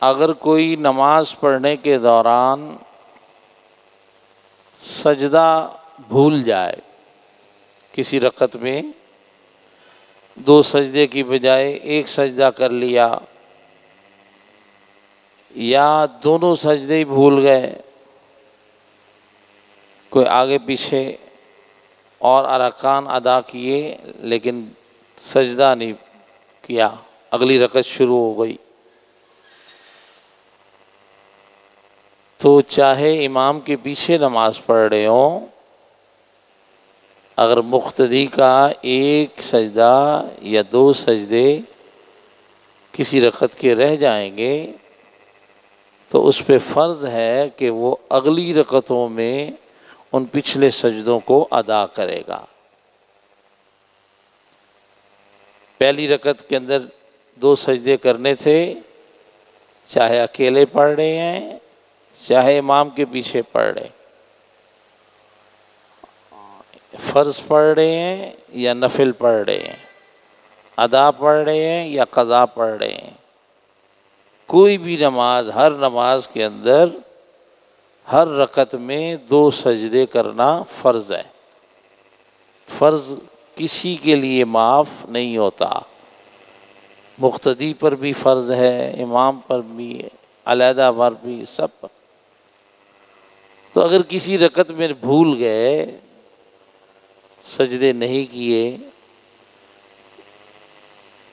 اگر کوئی نماز پڑھنے کے دوران سجدہ بھول جائے، کسی رکعت میں 2 سجدے کی بجائے 1 سجدہ کر لیا، یا دونوں سجدے ہی بھول گئے، کوئی آگے پیچھے اور ارکان ادا کیے لیکن سجدہ نہیں کیا، اگلی رکعت شروع ہو گئی، تو چاہے امام کے پیچھے نماز پڑھ رہے ہوں، اگر مقتدی کا 1 سجدہ یا 2 سجدے کسی رکعت کے رہ جائیں گے تو اس پہ فرض ہے کہ وہ اگلی رکعتوں میں ان پچھلے سجدوں کو ادا کرے گا۔ پہلی رکعت کے اندر 2 سجدے کرنے تھے، چاہے اکیلے پڑھ رہے ہیں چاہے امام کے پیچھے پڑھ رہے، فرض پڑھ رہے ہیں یا نفل پڑھ رہے ہیں، ادا پڑھ رہے ہیں یا قضا پڑھ رہے ہیں، کوئی بھی نماز، ہر نماز کے اندر ہر رکعت میں 2 سجدے کرنا فرض ہے۔ فرض کسی کے لیے معاف نہیں ہوتا، مقتدی پر بھی فرض ہے، امام پر بھی، علیحدہ پر بھی، سب پر۔ تو اگر کسی رکعت میں بھول گئے، سجدے نہیں کیے،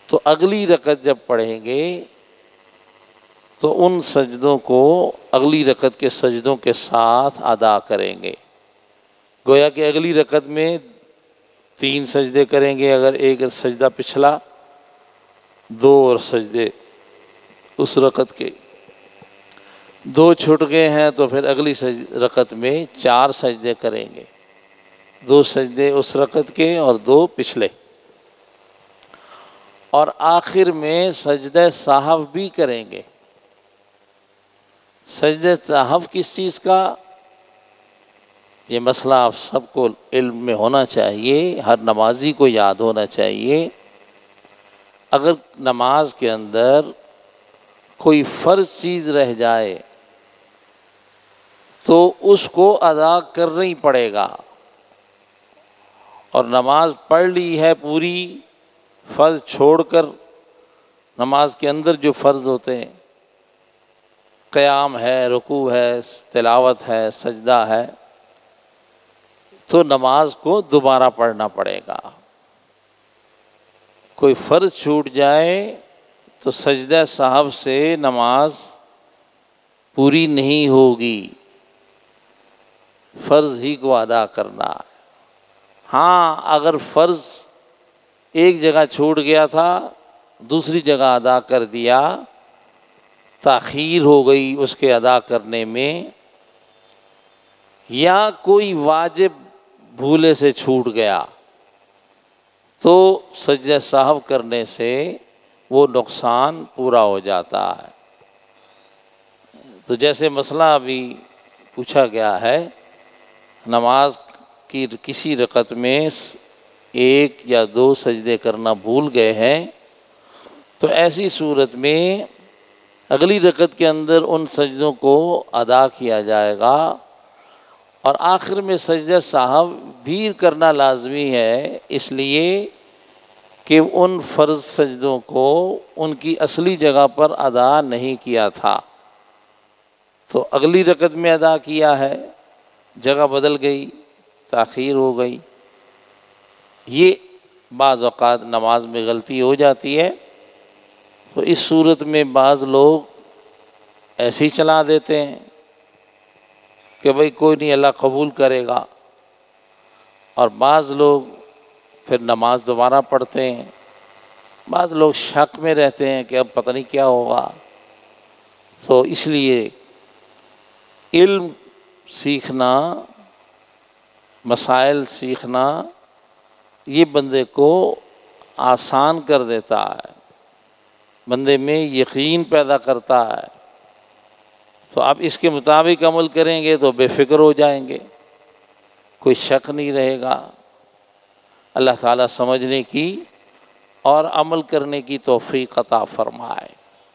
تو اگلی رکعت جب پڑھیں گے تو ان سجدوں کو اگلی رکعت کے سجدوں کے ساتھ ادا کریں گے۔ گویا کہ اگلی رکعت میں 3 سجدے کریں گے، اگر ایک سجدہ پچھلا، 2 اور سجدے اس رکعت کے، 2 چھوٹ گئے ہیں تو پھر اگلی رکعت میں 4 سجدے کریں گے، 2 سجدے اس رکعت کے اور 2 پچھلے، اور آخر میں سجدہ سہو بھی کریں گے۔ سجدہ سہو کس چیز کا؟ یہ مسئلہ آپ سب کو علم میں ہونا چاہیے، ہر نمازی کو یاد ہونا چاہیے۔ اگر نماز کے اندر کوئی فرض چیز رہ جائے تو اس کو ادا کرنا ہی پڑے گا، اور نماز پڑھ لی ہے پوری، فرض چھوڑ کر نماز کے اندر جو فرض ہوتے ہیں، قیام ہے، رکوع ہے، تلاوت ہے، سجدہ ہے، تو نماز کو دوبارہ پڑھنا پڑے گا۔ کوئی فرض چھوٹ جائے تو سجدہ سہو سے نماز پوری نہیں ہوگی، فرض ہی کو ادا کرنا۔ ہاں اگر فرض ایک جگہ چھوٹ گیا تھا، دوسری جگہ ادا کر دیا، تاخیر ہو گئی اس کے ادا کرنے میں، یا کوئی واجب بھولے سے چھوٹ گیا، تو سجدہ سہو کرنے سے وہ نقصان پورا ہو جاتا ہے۔ تو جیسے مسئلہ ابھی پوچھا گیا ہے، نماز کی کسی رکعت میں 1 یا 2 سجدے کرنا بھول گئے ہیں، تو ایسی صورت میں اگلی رکعت کے اندر ان سجدوں کو ادا کیا جائے گا، اور آخر میں سجدہ سہو بھی کرنا لازمی ہے، اس لیے کہ ان فرض سجدوں کو ان کی اصلی جگہ پر ادا نہیں کیا تھا، تو اگلی رکعت میں ادا کیا ہے، جگہ بدل گئی، تاخیر ہو گئی۔ یہ بعض اوقات نماز میں غلطی ہو جاتی ہے، تو اس صورت میں بعض لوگ ایسے ہی چلا دیتے ہیں کہ بھئی کوئی نہیں، اللہ قبول کرے گا، اور بعض لوگ پھر نماز دوبارہ پڑھتے ہیں، بعض لوگ شک میں رہتے ہیں کہ اب پتہ نہیں کیا ہوگا۔ تو اس لیے علم سیکھنا، مسائل سیکھنا، یہ بندے کو آسان کر دیتا ہے، بندے میں یقین پیدا کرتا ہے، تو آپ اس کے مطابق عمل کریں گے تو بے فکر ہو جائیں گے، کوئی شک نہیں رہے گا۔ اللہ تعالیٰ سمجھنے کی اور عمل کرنے کی توفیق عطا فرمائے۔